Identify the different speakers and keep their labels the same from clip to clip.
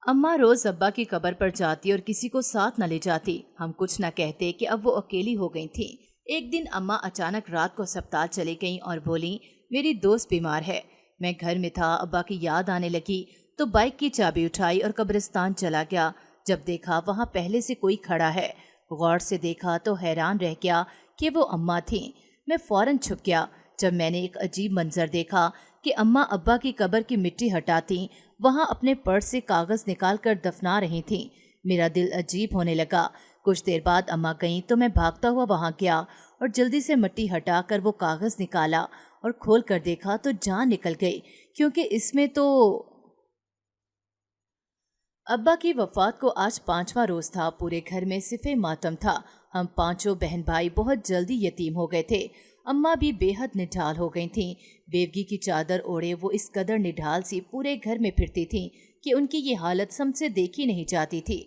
Speaker 1: अम्मा रोज अब्बा की कब्र पर जाती और किसी को साथ न ले जाती। हम कुछ न कहते कि अब वो अकेली हो गई थी। एक दिन अम्मा अचानक रात को अस्पताल चली गईं और बोली, मेरी दोस्त बीमार है। मैं घर में था, अब्बा की याद आने लगी तो बाइक की चाबी उठाई और कब्रिस्तान चला गया। जब देखा वहाँ पहले से कोई खड़ा है। गौर से देखा तो हैरान रह गया कि वो अम्मा थी। मैं फौरन छुप गया। जब मैंने एक अजीब मंजर देखा कि अम्मा अब्बा की कब्र की मिट्टी हटाती वहां अपने पर्स से कागज निकाल कर दफना रही थीं। मेरा दिल अजीब होने लगा। कुछ देर बाद अम्मा गईं तो मैं भागता हुआ वहां गया और जल्दी से मिट्टी हटाकर वो कागज निकाला और खोल कर देखा तो जान निकल गई, क्योंकि इसमें तो अब्बा की वफात को आज 5वां रोज था। पूरे घर में सिफे मातम था। हम पांचों बहन भाई बहुत जल्दी यतीम हो गए थे। अम्मा भी बेहद निढाल हो गई थीं। बेवगी की चादर ओढ़े वो इस कदर निढाल सी पूरे घर में फिरती थीं कि उनकी ये हालत हमसे देखी नहीं जाती थी।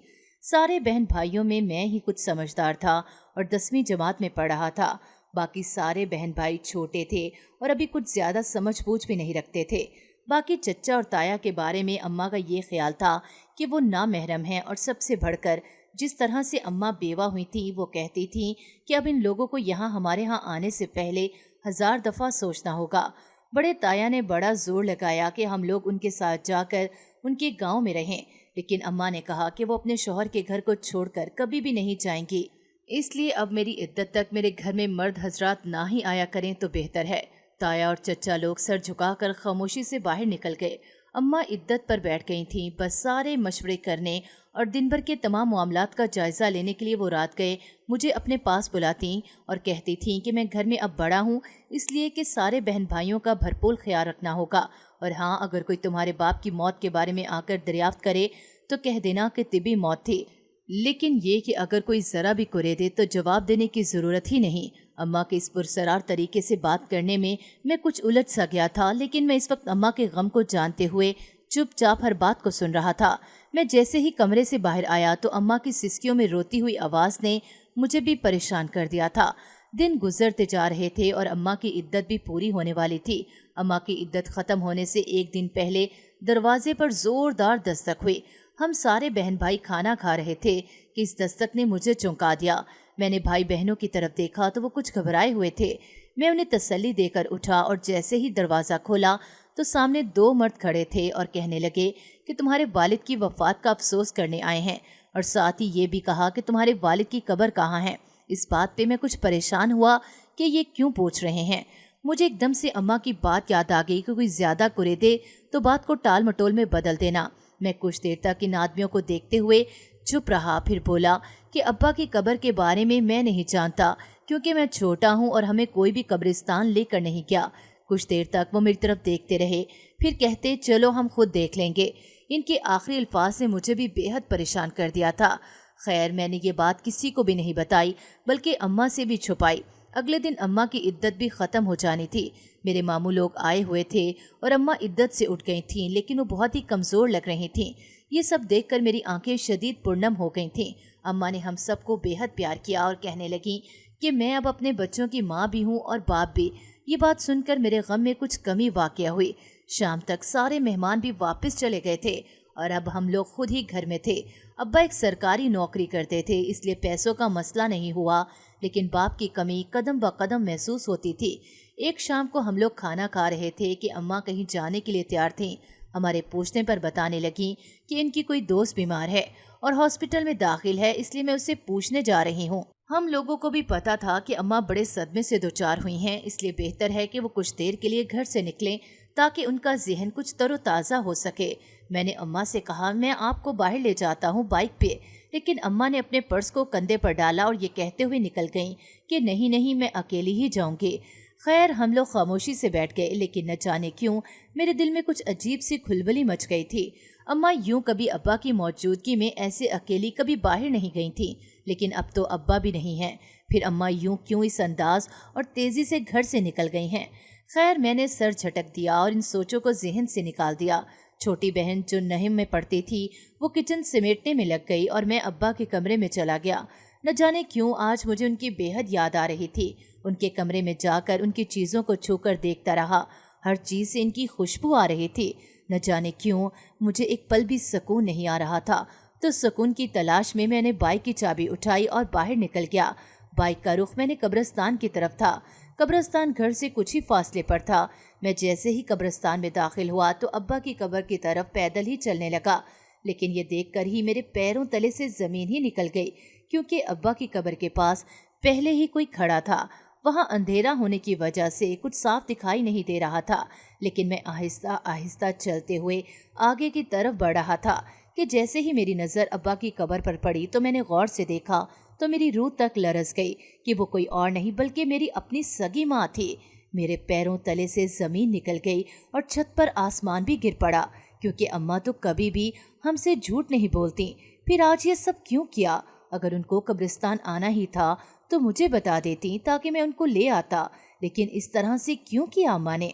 Speaker 1: सारे बहन भाइयों में मैं ही कुछ समझदार था और 10वीं जमात में पढ़ रहा था। बाकी सारे बहन भाई छोटे थे और अभी कुछ ज्यादा समझ बूझ भी नहीं रखते थे। बाकी चच्चा और ताया के बारे में अम्मा का ये ख्याल था कि वो नामहरम हैं, और सबसे बढ़कर जिस तरह से अम्मा बेवा हुई थी वो कहती थी कि अब इन लोगों को हमारे यहाँ आने से पहले 1000 दफ़ा सोचना होगा। बड़े ताया ने बड़ा जोर लगाया कि हम लोग उनके साथ जाकर उनके गांव में रहें, लेकिन अम्मा ने कहा कि वो अपने शौहर के घर को छोड़कर कभी भी नहीं जाएंगी। इसलिए अब मेरी इद्दत तक मेरे घर में मर्द हजरात ना ही आया करें तो बेहतर है। ताया और चच्चा लोग सर झुकाकर खामोशी से बाहर निकल गए। अम्मा इद्दत पर बैठ गई थीं, बस सारे मशवरे करने और दिन भर के तमाम मामलात का जायजा लेने के लिए वो रात गए मुझे अपने पास बुलाती और कहती थीं कि मैं घर में अब बड़ा हूँ, इसलिए कि सारे बहन भाइयों का भरपूर ख्याल रखना होगा। और हाँ, अगर कोई तुम्हारे बाप की मौत के बारे में आकर दरियाफ्त करे तो कह देना कि तिबी मौत थी, लेकिन ये कि अगर कोई जरा भी कुरे दे तो जवाब देने की जरूरत ही नहीं। अम्मा के इस पुरसरार तरीके से बात करने में मैं कुछ उलझ सा गया था, लेकिन मैं इस वक्त अम्मा के गम को जानते हुए चुपचाप हर बात को सुन रहा था। मैं जैसे ही कमरे से बाहर आया तो अम्मा की सिसकियों में रोती हुई आवाज ने मुझे भी परेशान कर दिया था। दिन गुजरते जा रहे थे और अम्मा की इद्दत भी पूरी होने वाली थी। अम्मा की इद्दत खत्म होने से एक दिन पहले दरवाजे पर जोरदार दस्तक हुई। हम सारे बहन भाई खाना खा रहे थे कि इस दस्तक ने मुझे चौंका दिया। मैंने भाई बहनों की तरफ देखा तो वो कुछ घबराए हुए थे। मैं उन्हें तसल्ली देकर उठा और जैसे ही दरवाज़ा खोला तो सामने 2 मर्द खड़े थे और कहने लगे कि तुम्हारे वालिद की वफात का अफसोस करने आए हैं, और साथ ही ये भी कहा कि तुम्हारे वालिद की कब्र कहाँ है। इस बात पे मैं कुछ परेशान हुआ कि ये क्यों पूछ रहे हैं। मुझे एकदम से अम्मा की बात याद आ गई कि कोई ज्यादा कुरे दे तो बात को टाल मटोल में बदल देना। मैं कुछ देर तक इन आदमियों को देखते हुए चुप रहा, फिर बोला कि अब्बा की कब्र के बारे में मैं नहीं जानता, क्योंकि मैं छोटा हूँ और हमें कोई भी कब्रिस्तान लेकर नहीं गया। कुछ देर तक वो मेरी तरफ देखते रहे, फिर कहते चलो हम खुद देख लेंगे। इनके आखिरी अल्फाज ने मुझे भी बेहद परेशान कर दिया था। खैर, मैंने ये बात किसी को भी नहीं बताई, बल्कि अम्मा से भी छुपाई। अगले दिन अम्मा की इद्दत भी ख़त्म हो जानी थी। मेरे मामू लोग आए हुए थे और अम्मा इद्दत से उठ गई थीं, लेकिन वो बहुत ही कमज़ोर लग रही थीं। ये सब देखकर मेरी आंखें शदीद पुरनम हो गई थीं। अम्मा ने हम सबको बेहद प्यार किया और कहने लगी कि मैं अब अपने बच्चों की माँ भी हूँ और बाप भी। ये बात सुनकर मेरे गम में कुछ कमी वाक़या हुई। शाम तक सारे मेहमान भी वापस चले गए थे और अब हम लोग खुद ही घर में थे। अब्बा एक सरकारी नौकरी करते थे, इसलिए पैसों का मसला नहीं हुआ, लेकिन बाप की कमी कदम ब कदम महसूस होती थी। एक शाम को हम लोग खाना खा रहे थे कि अम्मा कहीं जाने के लिए तैयार थीं। हमारे पूछने पर बताने लगी कि इनकी कोई दोस्त बीमार है और हॉस्पिटल में दाखिल है, इसलिए मैं उससे पूछने जा रही हूँ। हम लोगों को भी पता था कि अम्मा बड़े सदमे से दो चार हुई हैं, इसलिए बेहतर है कि वो कुछ देर के लिए घर से निकलें ताकि उनका जहन कुछ तरोताज़ा हो सके। मैंने अम्मा से कहा मैं आपको बाहर ले जाता हूँ बाइक पे, लेकिन अम्मा ने अपने पर्स को कंधे पर डाला और ये कहते हुए निकल गईं कि नहीं नहीं, मैं अकेली ही जाऊंगी। खैर, हम लोग खामोशी से बैठ गए, लेकिन न जाने क्यों मेरे दिल में कुछ अजीब सी खुलबली मच गई थी। अम्मा यूं कभी अब्बा की मौजूदगी में ऐसे अकेली कभी बाहर नहीं गई थी, लेकिन अब तो अब्बा भी नहीं हैं। फिर अम्मा यूं क्यों इस अंदाज और तेजी से घर से निकल गई हैं। खैर, मैंने सर झटक दिया और इन सोचों को जहन से निकाल दिया। छोटी बहन जो नहिम में पढ़ती थी वो किचन समेटने में लग गई और मैं अब्बा के कमरे में चला गया। न जाने क्यों आज मुझे उनकी बेहद याद आ रही थी। उनके कमरे में जाकर उनकी चीज़ों को छूकर देखता रहा। हर चीज़ से इनकी खुशबू आ रही थी। نہ جانے کیوں مجھے ایک پل بھی سکون نہیں آ رہا تھا۔ تو سکون کی تلاش میں نے بائک کی چابی اٹھائی اور باہر نکل گیا۔ بائک کا رخ میں نے قبرستان کی طرف تھا۔ قبرستان گھر سے کچھ ہی فاصلے پر تھا۔ میں جیسے ہی قبرستان میں داخل ہوا تو ابا کی قبر کی طرف پیدل ہی چلنے لگا، لیکن یہ دیکھ کر ہی میرے پیروں تلے سے زمین ہی نکل گئی، کیونکہ ابا کی قبر کے پاس پہلے ہی کوئی کھڑا تھا۔ وہاں اندھیرا ہونے کی وجہ سے کچھ صاف دکھائی نہیں دے رہا تھا، لیکن میں آہستہ آہستہ چلتے ہوئے آگے کی طرف بڑھ رہا تھا کہ جیسے ہی میری نظر ابا کی قبر پر پڑی تو میں نے غور سے دیکھا تو میری روح تک لرز گئی کہ وہ کوئی اور نہیں بلکہ میری اپنی سگی ماں تھی۔ میرے پیروں تلے سے زمین نکل گئی اور چھت پر آسمان بھی گر پڑا، کیونکہ اماں تو کبھی بھی ہم سے جھوٹ نہیں بولتی۔ پھر آج یہ سب کیوں کیا؟ اگر ان کو قبرستان آنا ہی تھا تو مجھے بتا دیتی تاکہ میں ان کو لے آتا، لیکن اس طرح سے کیوں کیا اماں نے؟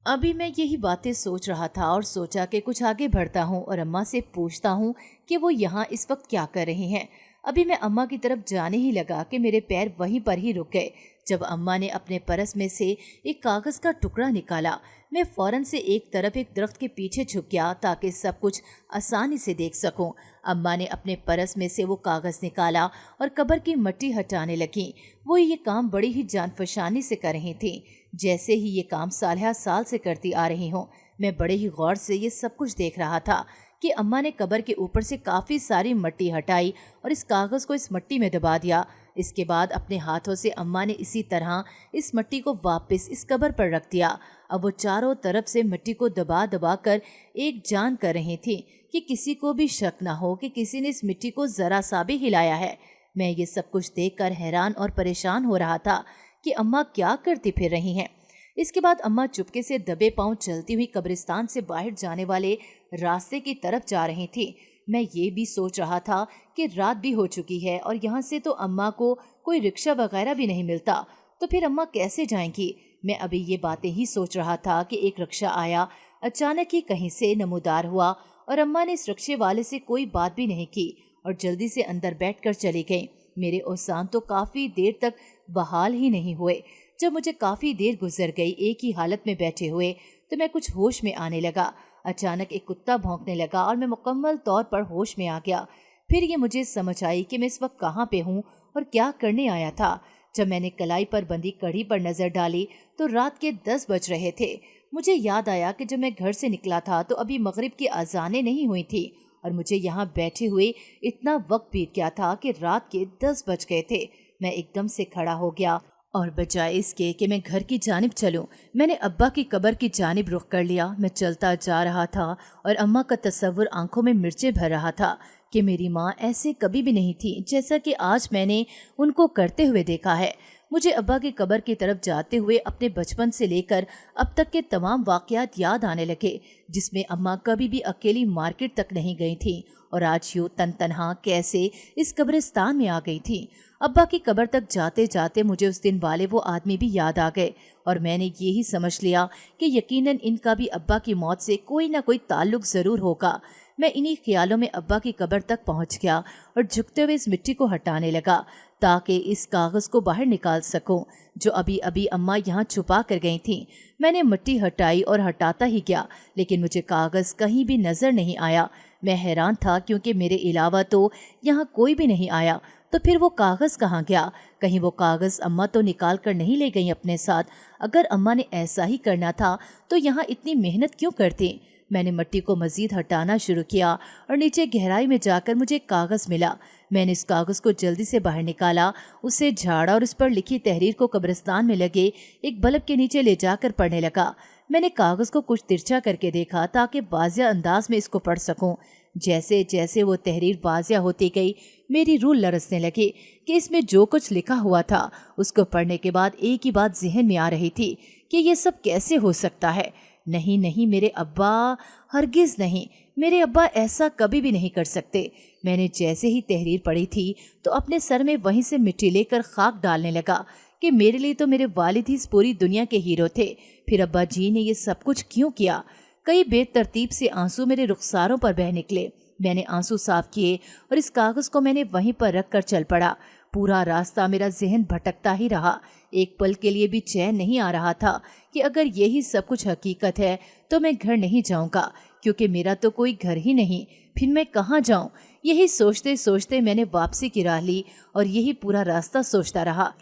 Speaker 1: ابھی میں یہی باتیں سوچ رہا تھا اور سوچا کہ کچھ آگے بڑھتا ہوں اور اماں سے پوچھتا ہوں کہ وہ یہاں اس وقت کیا کر رہی ہیں۔ ابھی میں اماں کی طرف جانے ہی لگا کہ میرے پیر وہیں پر ہی رک گئے۔ جب اماں نے اپنے پرس میں سے ایک کاغذ کا ٹکڑا نکالا، میں فوراً سے ایک طرف ایک درخت کے پیچھے چھپ گیا تاکہ سب کچھ آسانی سے دیکھ سکوں۔ اماں نے اپنے پرس میں سے وہ کاغذ نکالا اور قبر کی مٹی ہٹانے لگیں۔ وہ یہ کام بڑی ہی جان فشانی سے کر رہی تھیں، جیسے ہی یہ کام سالہ سال سے کرتی آ رہی ہوں۔ میں بڑے ہی غور سے یہ سب کچھ دیکھ رہا تھا کہ اماں نے قبر کے اوپر سے کافی ساری مٹی ہٹائی اور اس کاغذ کو اس مٹی میں دبا دیا۔ اس کے بعد اپنے ہاتھوں سے اماں نے اسی طرح اس مٹی کو واپس اس قبر پر رکھ دیا۔ اب وہ چاروں طرف سے مٹی کو دبا دبا کر ایک جان کر رہی تھی کہ کسی کو بھی شک نہ ہو کہ کسی نے اس مٹی کو ذرا سا بھی ہلایا ہے۔ میں یہ سب کچھ دیکھ کر حیران اور پریشان ہو رہا تھا کہ اماں کیا کرتی پھر رہی ہیں۔ اس کے بعد اماں چپکے سے دبے پاؤں چلتی ہوئی قبرستان سے باہر جانے والے راستے کی طرف جا رہی تھی۔ میں یہ بھی سوچ رہا تھا کہ رات بھی ہو چکی ہے اور یہاں سے تو اماں کو کوئی رکشہ وغیرہ بھی نہیں ملتا، تو پھر اماں کیسے جائیں گی؟ میں ابھی یہ باتیں ہی سوچ رہا تھا کہ ایک رکشہ آیا، اچانک ہی کہیں سے نمودار ہوا اور اماں نے اس رکشے والے سے کوئی بات بھی نہیں کی اور جلدی سے اندر بیٹھ کر چلی گئیں۔ میرے اوزان تو کافی دیر تک بحال ہی نہیں ہوئے۔ جب مجھے کافی دیر گزر گئی ایک ہی حالت میں بیٹھے ہوئے تو میں کچھ ہوش میں آنے لگا۔ اچانک ایک کتا بھونکنے لگا اور میں مکمل طور پر ہوش میں آ گیا۔ پھر یہ مجھے سمجھ آئی کہ میں اس وقت کہاں پہ ہوں اور کیا کرنے آیا تھا۔ جب میں نے کلائی پر بندھی کڑھی پر نظر ڈالی تو رات کے 10 بج رہے تھے۔ مجھے یاد آیا کہ جب میں گھر سے نکلا تھا تو ابھی مغرب کی اذانیں نہیں ہوئی تھی اور مجھے یہاں بیٹھے ہوئے اتنا وقت بیت گیا تھا کہ رات کے 10 بج گئے تھے۔ میں ایک دم سے کھڑا ہو گیا اور بجائے اس کے کہ میں گھر کی جانب چلوں، میں نے ابا کی قبر کی جانب رخ کر لیا۔ میں چلتا جا رہا تھا اور اماں کا تصور آنکھوں میں مرچیں بھر رہا تھا کہ میری ماں ایسے کبھی بھی نہیں تھی جیسا کہ آج میں نے ان کو کرتے ہوئے دیکھا ہے۔ مجھے ابا کی قبر کی طرف جاتے ہوئے اپنے بچپن سے لے کر اب تک کے تمام واقعات یاد آنے لگے، جس میں اماں کبھی بھی اکیلی مارکیٹ تک نہیں گئی تھیں اور آج یوں تنہا کیسے اس قبرستان میں آ گئی تھیں۔ ابا کی قبر تک جاتے جاتے مجھے اس دن والے وہ آدمی بھی یاد آ گئے اور میں نے یہی سمجھ لیا کہ یقیناً ان کا بھی ابا کی موت سے کوئی نہ کوئی تعلق ضرور ہوگا۔ میں انہی خیالوں میں ابا کی قبر تک پہنچ گیا اور جھکتے ہوئے اس مٹی کو ہٹانے لگا تاکہ اس کاغذ کو باہر نکال سکوں جو ابھی ابھی اماں یہاں چھپا کر گئی تھیں۔ میں نے مٹی ہٹائی اور ہٹاتا ہی گیا، لیکن مجھے کاغذ کہیں بھی نظر نہیں آیا۔ میں حیران تھا کیونکہ میرے علاوہ تو یہاں کوئی بھی نہیں آیا، تو پھر وہ کاغذ کہاں گیا؟ کہیں وہ کاغذ اماں تو نکال کر نہیں لے گئیں اپنے ساتھ؟ اگر اماں نے ایسا ہی کرنا تھا تو یہاں اتنی محنت کیوں کرتی؟ میں نے مٹی کو مزید ہٹانا شروع کیا اور نیچے گہرائی میں جا کر مجھے ایک کاغذ ملا۔ میں نے اس کاغذ کو جلدی سے باہر نکالا، اسے جھاڑا اور اس پر لکھی تحریر کو قبرستان میں لگے ایک بلب کے نیچے لے جا کر پڑھنے لگا۔ میں نے کاغذ کو کچھ ترچھا کر کے دیکھا تاکہ واضح انداز میں اس کو پڑھ سکوں۔ جیسے جیسے وہ تحریر واضح ہوتی گئی میری روح لرزنے لگی کہ اس میں جو کچھ لکھا ہوا تھا اس کو پڑھنے کے بعد ایک ہی بات ذہن میں آ رہی تھی کہ یہ سب کیسے ہو سکتا ہے؟ نہیں نہیں، میرے ابا ہرگز نہیں، میرے ابا ایسا کبھی بھی نہیں کر سکتے۔ میں نے جیسے ہی تحریر پڑھی تھی تو اپنے سر میں وہیں سے مٹی لے کر خاک ڈالنے لگا کہ میرے لیے تو میرے والد ہی اس پوری دنیا کے ہیرو تھے، پھر ابا جی نے یہ سب کچھ کیوں کیا؟ کئی بے ترتیب سے آنسو میرے رخساروں پر بہہ نکلے۔ میں نے आंसू साफ किए और इस कागज को मैंने वहीं पर रख कर चल पड़ा। पूरा रास्ता मेरा जहन भटकता ही रहा। एक पल के लिए भी चैन नहीं आ रहा था कि अगर यही सब कुछ हकीकत है तो मैं घर नहीं जाऊंगा, क्योंकि मेरा तो कोई घर ही नहीं, फिर मैं कहाँ जाऊं। यही सोचते सोचते मैंने वापसी की राह ली और यही पूरा रास्ता सोचता रहा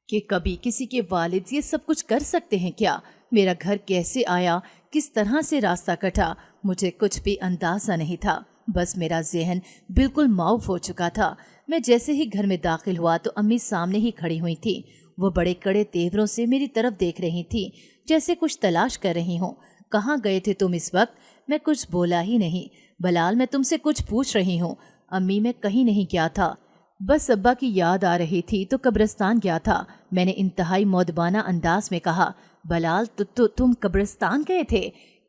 Speaker 1: कि कभी किसी के वालिद ये सब कुछ कर सकते हैं क्या। मेरा घर कैसे आया, किस तरह से रास्ता कटा, मुझे कुछ भी अंदाजा नहीं था। बस मेरा जहन बिल्कुल माऊफ हो चुका था। मैं जैसे ही घर में दाखिल हुआ तो अम्मी सामने ही खड़ी हुई थी। वो बड़े कड़े तेवरों से मेरी तरफ देख रही थी, जैसे कुछ तलाश कर रही हूँ। कहाँ गए थे तुम इस वक्त? मैं कुछ बोला ही नहीं। बलाल, मैं तुमसे कुछ पूछ रही हूँ। अम्मी, मैं कहीं नहीं गया था, बस अब्बा की याद आ रही थी तो कब्रिस्तान गया था। मैंने इंतहाई मौदबाना अंदाज में कहा। बलाल, तुम कब्रिस्तान गए थे?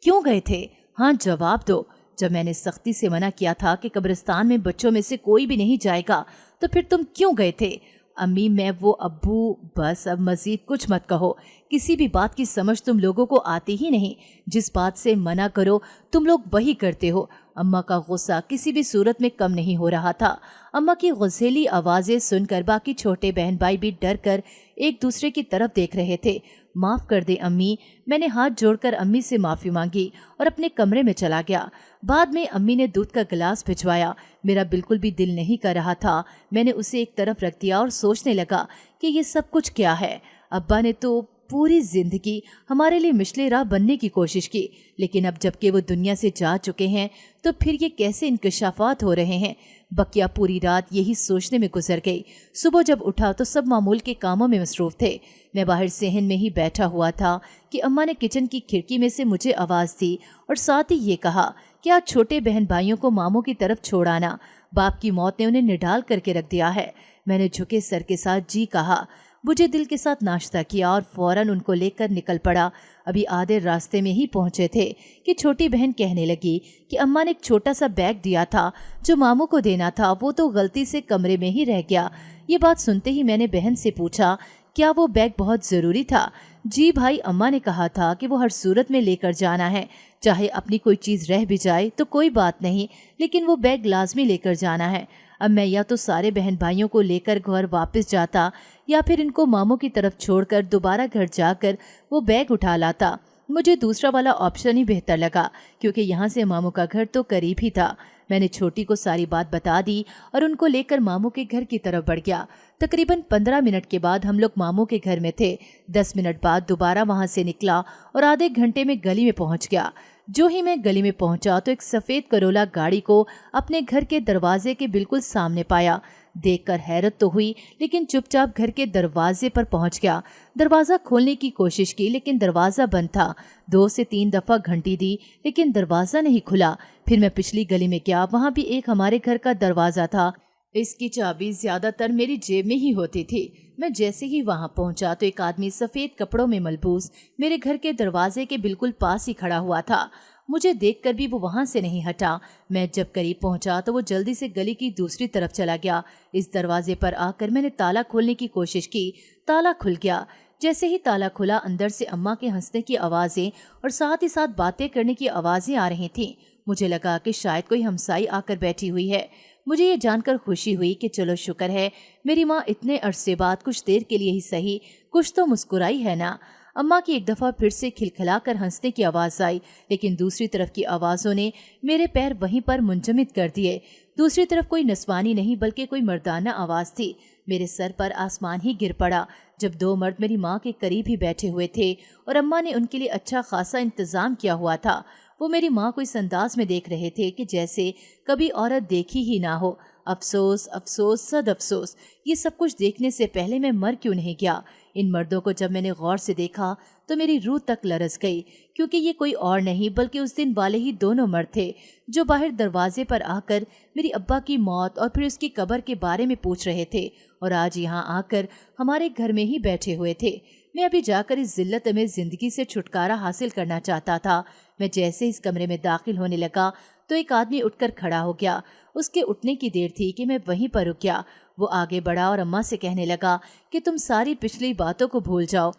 Speaker 1: क्यों गए थे? हाँ, जवाब दो। जब मैंने सख्ती से मना किया था कि कब्रिस्तान में बच्चों में से कोई भी नहीं जाएगा, तो फिर तुम क्यों गए थे? अम्मी, मैं वो अब्बू। बस अब मजीद कुछ मत कहो। किसी भी बात की समझ तुम लोगों को आती ही नहीं। जिस बात से मना करो तुम लोग वही करते हो। अम्मा का गुस्सा किसी भी सूरत में कम नहीं हो रहा था। अम्मा की गुस्सेली आवाज़ें सुनकर बाकी छोटे बहन भाई भी डर कर एक दूसरे की तरफ देख रहे थे। माफ़ कर दे अम्मी। मैंने हाथ जोड़कर अम्मी से माफ़ी मांगी और अपने कमरे में चला गया। बाद में अम्मी ने दूध का गिलास भिजवाया। मेरा बिल्कुल भी दिल नहीं कर रहा था। मैंने उसे एक तरफ रख दिया और सोचने लगा कि ये सब कुछ क्या है। अब्बा ने तो पूरी जिंदगी हमारे लिए मिशले राह बनने की कोशिश की, लेकिन अब जबकि वो दुनिया से जा चुके हैं तो फिर ये कैसे इंकशाफात हो रहे हैं। बकिया पूरी रात यही सोचने में गुजर गई। सुबह जब उठा तो सब मामूल के कामों में मसरूफ थे। मैं बाहर सेहन में ही बैठा हुआ था कि अम्मा ने किचन की खिड़की में से मुझे आवाज़ दी और साथ ही ये कहा कि आज छोटे बहन भाइयों को मामों की तरफ छोड़ आना। बाप की मौत ने उन्हें निढाल करके रख दिया है। मैंने झुके सर के साथ जी कहा। मुझे दिल के साथ नाश्ता किया और फौरन उनको लेकर निकल पड़ा। अभी आधे रास्ते में ही पहुंचे थे कि छोटी बहन कहने लगी कि अम्मा ने एक छोटा सा बैग दिया था जो मामू को देना था, वो तो गलती से कमरे में ही रह गया। ये बात सुनते ही मैंने बहन से पूछा, क्या वो बैग बहुत ज़रूरी था? जी भाई, अम्मा ने कहा था कि वो हर सूरत में लेकर जाना है, चाहे अपनी कोई चीज़ रह भी जाए तो कोई बात नहीं, लेकिन वो बैग लाजमी लेकर जाना है। अब मैं या तो सारे बहन भाइयों को लेकर घर वापस जाता या फिर इनको मामों की तरफ छोड़कर दोबारा घर जाकर वो बैग उठा लाता। मुझे दूसरा वाला ऑप्शन ही बेहतर लगा, क्योंकि यहाँ से मामू का घर तो करीब ही था। मैंने छोटी को सारी बात बता दी और उनको लेकर मामू के घर की तरफ बढ़ गया। तकरीबन 15 मिनट के बाद हम लोग मामू के घर में थे। 10 मिनट बाद दोबारा वहाँ से निकला और आधे घंटे में गली में पहुँच गया। जो ही मैं गली में पहुंचा तो एक सफ़ेद करोला गाड़ी को अपने घर के दरवाजे के बिल्कुल सामने पाया। देखकर हैरत तो हुई, लेकिन चुपचाप घर के दरवाजे पर पहुंच गया। दरवाज़ा खोलने की कोशिश की, लेकिन दरवाज़ा बंद था। 2 से 3 दफ़ा घंटी दी, लेकिन दरवाज़ा नहीं खुला। फिर मैं पिछली गली में गया, वहाँ भी एक हमारे घर का दरवाज़ा था। इसकी चाबी ज़्यादातर मेरी जेब में ही होती थी। मैं जैसे ही वहां पहुंचा तो एक आदमी सफ़ेद कपड़ों में मलबूस मेरे घर के दरवाजे के बिल्कुल पास ही खड़ा हुआ था। मुझे देखकर भी वो वहां से नहीं हटा। मैं जब करीब पहुंचा तो वो जल्दी से गली की दूसरी तरफ चला गया। इस दरवाजे पर आकर मैंने ताला खोलने की कोशिश की। ताला खुल गया। जैसे ही ताला खुला, अंदर से अम्मा के हंसने की आवाज़ें और साथ ही साथ बातें करने की आवाज़ें आ रही थीं। मुझे लगा कि शायद कोई हमसाई आकर बैठी हुई है। मुझे ये जानकर खुशी हुई कि चलो शुक्र है मेरी माँ इतने अरसे बाद कुछ देर के लिए ही सही कुछ तो मुस्कुराई है ना। अम्मा की एक दफ़ा फिर से खिलखिलाकर हंसने की आवाज़ आई, लेकिन दूसरी तरफ की आवाज़ों ने मेरे पैर वहीं पर मुंजमद कर दिए। दूसरी तरफ कोई नस्वानी नहीं बल्कि कोई मर्दाना आवाज़ थी। मेरे सर पर आसमान ही गिर पड़ा जब 2 मर्द मेरी माँ के करीब ही बैठे हुए थे और अम्मा ने उनके लिए अच्छा खासा इंतज़ाम किया हुआ था। वो मेरी माँ को इस अंदाज में देख रहे थे कि जैसे कभी औरत देखी ही ना हो। अफसोस अफसोस सद अफसोस, ये सब कुछ देखने से पहले मैं मर क्यों नहीं गया। इन मर्दों को जब मैंने गौर से देखा तो मेरी रूह तक लरस गई, क्योंकि ये कोई और नहीं बल्कि उस दिन वाले ही दोनों मर्द थे जो बाहर दरवाजे पर आकर मेरी अब्बा की मौत और फिर उसकी कब्र के बारे में पूछ रहे थे और आज यहाँ आकर हमारे घर में ही बैठे हुए थे। मैं अभी जाकर इस जिल्लत में ज़िंदगी से छुटकारा हासिल करना चाहता था। मैं जैसे इस कमरे में दाखिल होने लगा तो एक आदमी उठकर खड़ा हो गया। उसके उठने की देर थी कि मैं वहीं पर रुक गया। वो आगे बढ़ा और अम्मा से कहने लगा कि तुम सारी पिछली बातों को भूल जाओ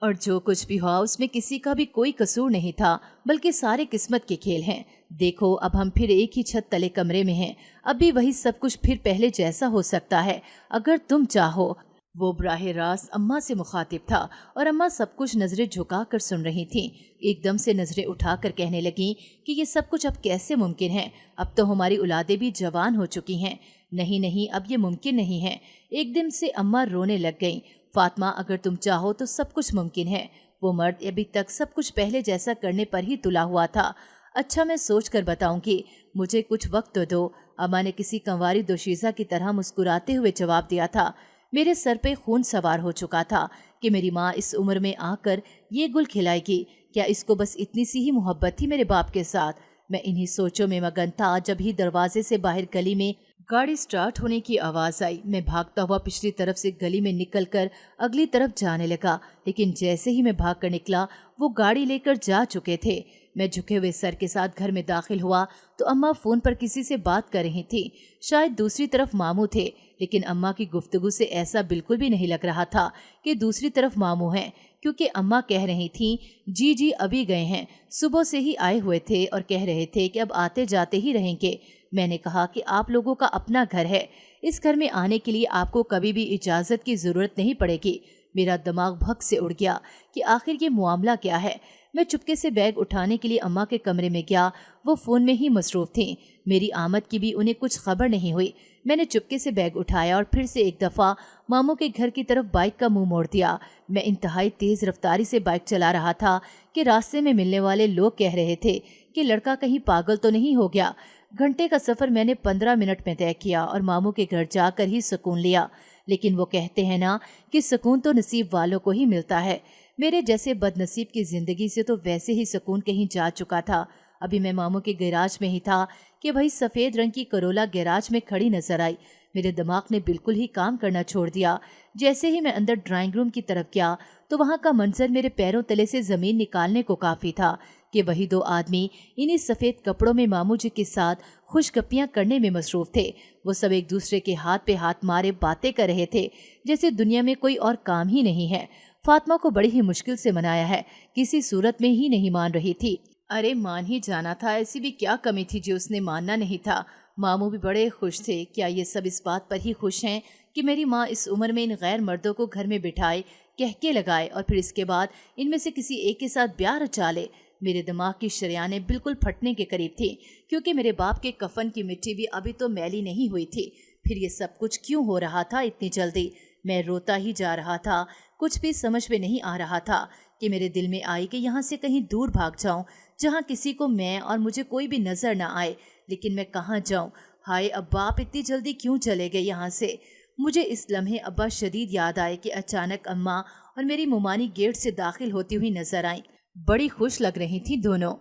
Speaker 1: और जो कुछ भी हुआ उसमें किसी का भी कोई कसूर नहीं था, बल्कि सारे किस्मत के खेल हैं। देखो अब हम फिर एक ही छत तले कमरे में हैं। अब भी वही सब कुछ फिर पहले जैसा हो सकता है अगर तुम चाहो। वो बराह रास्त अम्मा से मुखातिब था और अम्मा सब कुछ नजरें झुका कर सुन रही थीं। एकदम से नजरें उठाकर कहने लगी कि ये सब कुछ अब कैसे मुमकिन है? अब तो हमारी औलादें भी जवान हो चुकी हैं। नहीं नहीं, अब ये मुमकिन नहीं है। एकदम से अम्मा रोने लग गईं। फातिमा, अगर तुम चाहो तो सब कुछ मुमकिन है। वो मर्द अभी तक सब कुछ पहले जैसा करने पर ही तुला हुआ था। अच्छा, मैं सोच कर बताऊंगी, मुझे कुछ वक्त तो दो। अम्मा ने किसी कंवारी दोशीज़ा की तरह मुस्कुराते हुए जवाब दिया था। मेरे सर पे खून सवार हो चुका था कि मेरी माँ इस उम्र में आकर ये गुल खिलाएगी। क्या इसको बस इतनी सी ही मोहब्बत थी मेरे बाप के साथ? मैं इन्हीं सोचों में मगन था जब ही दरवाजे से बाहर गली में गाड़ी स्टार्ट होने की आवाज आई। मैं भागता हुआ पिछली तरफ से गली में निकलकर अगली तरफ जाने लगा, लेकिन जैसे ही मैं भाग कर निकला वो गाड़ी लेकर जा चुके थे। मैं झुके हुए सर के साथ घर में दाखिल हुआ तो अम्मा फोन पर किसी से बात कर रही थी। शायद दूसरी तरफ मामू थे, लेकिन अम्मा की गुफ्तगू से ऐसा बिल्कुल भी नहीं लग रहा था कि दूसरी तरफ मामू हैं, क्योंकि अम्मा कह रही थीं, जी जी अभी गए हैं, सुबह से ही आए हुए थे और कह रहे थे कि अब आते जाते ही रहेंगे। मैंने कहा कि आप लोगों का अपना घर है, इस घर में आने के लिए आपको कभी भी इजाज़त की ज़रूरत नहीं पड़ेगी। मेरा दिमाग भग से उड़ गया कि आखिर ये मामला क्या है। मैं चुपके से बैग उठाने के लिए अम्मा के कमरे में गया। वो फ़ोन में ही मसरूफ़ थीं। मेरी आमद की भी उन्हें कुछ खबर नहीं हुई। मैंने चुपके से बैग उठाया और फिर से एक दफ़ा मामू के घर की तरफ बाइक का मुंह मोड़ दिया। मैं इंतहाई तेज़ रफ्तारी से बाइक चला रहा था कि रास्ते में मिलने वाले लोग कह रहे थे कि लड़का कहीं पागल तो नहीं हो गया। घंटे का सफ़र मैंने 15 मिनट में तय किया और मामू के घर जाकर ही सुकून लिया। लेकिन वो कहते हैं ना कि सुकून तो नसीब वालों को ही मिलता है। मेरे जैसे बदनसीब की ज़िंदगी से तो वैसे ही सुकून कहीं जा चुका था। अभी मैं मामू के गैराज में ही था कि वही सफ़ेद रंग की करोला गैराज में खड़ी नजर आई। मेरे दिमाग ने बिल्कुल ही काम करना छोड़ दिया। जैसे ही मैं अंदर ड्राइंग रूम की तरफ गया तो वहाँ का मंजर मेरे पैरों तले से ज़मीन निकालने को काफ़ी था कि वही दो आदमी इन्हीं सफ़ेद कपड़ों में मामू जी के साथ खुशगप्पियाँ करने में मसरूफ़ थे। वो सब एक दूसरे के हाथ पे हाथ मारे बातें कर रहे थे, जैसे दुनिया में कोई और काम ही नहीं है। फातिमा को बड़ी ही मुश्किल से मनाया है, किसी सूरत में ही नहीं मान रही थी। अरे मान ही जाना था, ऐसी भी क्या कमी थी जो उसने मानना नहीं था। मामू भी बड़े खुश थे। क्या ये सब इस बात पर ही खुश हैं कि मेरी माँ इस उम्र में इन गैर मर्दों को घर में बिठाए, कहके लगाए और फिर इसके बाद इनमें से किसी एक के साथ ब्याह रचा ले? मेरे दिमाग की शरियानें बिल्कुल फटने के करीब थी, क्योंकि मेरे बाप के कफन की मिट्टी भी अभी तो मैली नहीं हुई थी। फिर ये सब कुछ क्यों हो रहा था इतनी जल्दी? मैं रोता ही जा रहा था। कुछ भी समझ में नहीं आ रहा था कि मेरे दिल में आई कि यहाँ से कहीं दूर भाग जाऊं, जहाँ किसी को मैं और मुझे कोई भी नजर ना आए। लेकिन मैं कहाँ जाऊं? हाय अब्बा, आप इतनी जल्दी क्यों चले गए यहाँ से? मुझे इस लम्हे अब्बा शदीद याद आए कि अचानक अम्मा और मेरी मुमानी गेट से दाखिल होती हुई नजर आई। बड़ी खुश लग रही थी दोनों।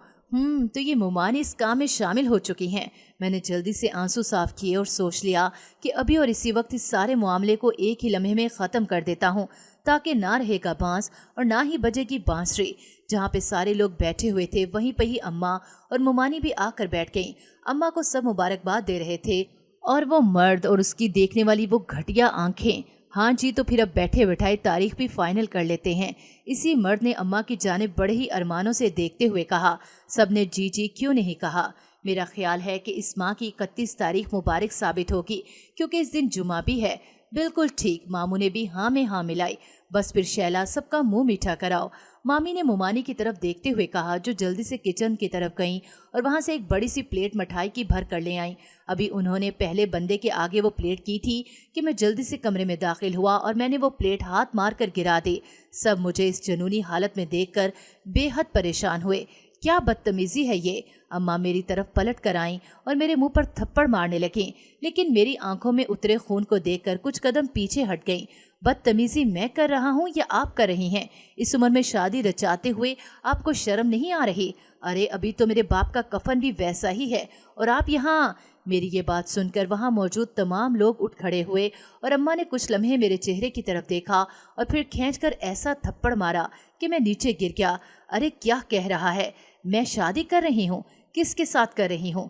Speaker 1: तो ये मुमानी इस काम में शामिल हो चुकी हैं। मैंने जल्दी से आंसू साफ किए और सोच लिया कि अभी और इसी वक्त इस सारे मामले को एक ही लम्हे में ख़त्म कर देता हूँ, ताकि ना रहेगा बांस और ना ही बजेगी बांसुरी। जहाँ पे सारे लोग बैठे हुए थे वहीं पर ही अम्मा और मुमानी भी आकर बैठ गईं। अम्मा को सब मुबारकबाद दे रहे थे और वो मर्द और उसकी देखने वाली वो घटिया आंखें। हाँ जी, तो फिर अब बैठे बैठाए तारीख भी फाइनल कर लेते हैं। इसी मर्द ने अम्मा की जानिब बड़े ही अरमानों से देखते हुए कहा। सबने जी जी क्यों नहीं कहा। मेरा ख्याल है कि इस माह की 31 तारीख मुबारक साबित होगी, क्योंकि इस दिन जुमा भी है। बिल्कुल ठीक, मामू ने भी हाँ में हाँ मिलाई। बस फिर शैला सबका मुंह मीठा कराओ। मामी ने मुमानी की तरफ देखते हुए कहा, जो जल्दी से किचन की तरफ गईं और वहां से एक बड़ी सी प्लेट मिठाई की भर कर ले आईं। अभी उन्होंने पहले बंदे के आगे वो प्लेट की थी कि मैं जल्दी से कमरे में दाखिल हुआ और मैंने वो प्लेट हाथ मार कर गिरा दी। सब मुझे इस जनूनी हालत में देखकर बेहद परेशान हुए। क्या बदतमीजी है ये? अम्मा मेरी तरफ पलट कर आईं और मेरे मुंह पर थप्पड़ मारने लगीं, लेकिन मेरी आंखों में उतरे खून को देखकर कुछ कदम पीछे हट गईं। बदतमीजी मैं कर रहा हूँ या आप कर रही हैं? इस उम्र में शादी रचाते हुए आपको शर्म नहीं आ रही? अरे अभी तो मेरे बाप का कफन भी वैसा ही है और आप यहाँ। मेरी ये बात सुनकर वहाँ मौजूद तमाम लोग उठ खड़े हुए और अम्मा ने कुछ लम्हे मेरे चेहरे की तरफ देखा और फिर खींचकर ऐसा थप्पड़ मारा कि मैं नीचे गिर गया। अरे क्या कह रहा है? मैं शादी कर रही हूँ? किसके साथ कर रही हूँ?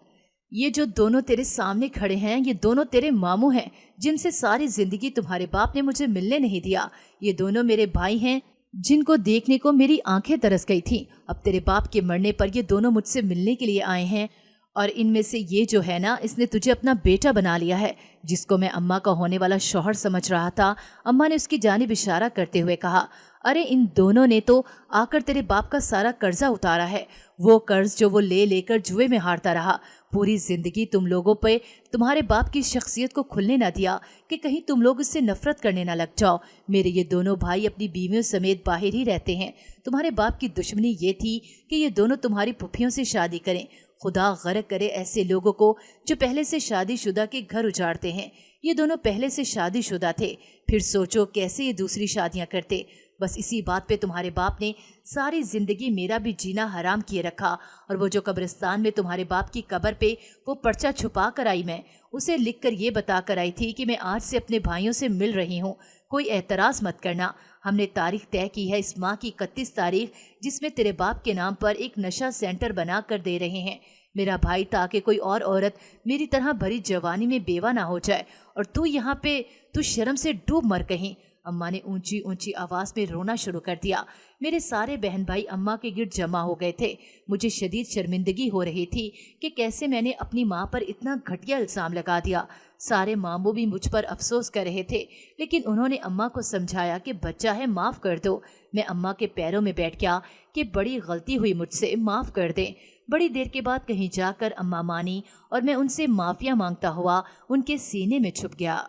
Speaker 1: ये जो दोनों तेरे सामने खड़े हैं, ये दोनों तेरे मामू हैं, जिनसे सारी जिंदगी तुम्हारे बाप ने मुझे मिलने नहीं दिया। ये दोनों मेरे भाई हैं, जिनको देखने को मेरी आंखें तरस गई थीं। अब तेरे बाप के मरने पर ये दोनों मुझसे मिलने के लिए आए हैं, और इनमें से ये जो है ना, इसने तुझे अपना बेटा बना लिया है, जिसको मैं अम्मा का होने वाला शौहर समझ रहा था। अम्मा ने उसकी जानिब इशारा करते हुए कहा, अरे इन दोनों ने तो आकर तेरे बाप का सारा कर्जा उतारा है, वो कर्ज जो वो ले लेकर जुए में हारता रहा। पूरी जिंदगी तुम लोगों पे तुम्हारे बाप की शख्सियत को खुलने ना दिया कि कहीं तुम लोग उससे नफरत करने ना लग जाओ। मेरे ये दोनों भाई अपनी बीवियों समेत बाहर ही रहते हैं। तुम्हारे बाप की दुश्मनी ये थी कि ये दोनों तुम्हारी फुफियों से शादी करें। खुदा गर्क करे ऐसे लोगों को जो पहले से शादीशुदा के घर उजाड़ते हैं। ये दोनों पहले से शादीशुदा थे, फिर सोचो कैसे ये दूसरी शादियां करते। बस इसी बात पे तुम्हारे बाप ने सारी जिंदगी मेरा भी जीना हराम किए रखा। और वो जो कब्रिस्तान में तुम्हारे बाप की कब्र पे वो पर्चा छुपा कर आई, मैं उसे लिख कर ये बता कर आई थी कि मैं आज से अपने भाइयों से मिल रही हूँ, कोई एतराज़ मत करना। हमने तारीख तय की है इस माह की 31 तारीख, जिसमें तेरे बाप के नाम पर एक नशा सेंटर बना कर दे रहे हैं मेरा भाई, ताकि कोई और औरत मेरी तरह भरी जवानी में बेवा ना हो जाए और तू यहाँ पे तू शर्म से डूब मर कहीं। अम्मा ने ऊंची ऊंची आवाज में रोना शुरू कर दिया। मेरे सारे बहन भाई अम्मा के गिर्द जमा हो गए थे। मुझे शदीद शर्मिंदगी हो रही थी कि कैसे मैंने अपनी माँ पर इतना घटिया इल्जाम लगा दिया। सारे मामू भी मुझ पर अफसोस कर रहे थे, लेकिन उन्होंने अम्मा को समझाया कि बच्चा है, माफ़ कर दो। मैं अम्मा के पैरों में बैठ गया कि बड़ी गलती हुई मुझसे, माफ़ कर दें। बड़ी देर के बाद कहीं जाकर अम्मा मानी और मैं उनसे माफिया मांगता हुआ उनके सीने में छुप गया।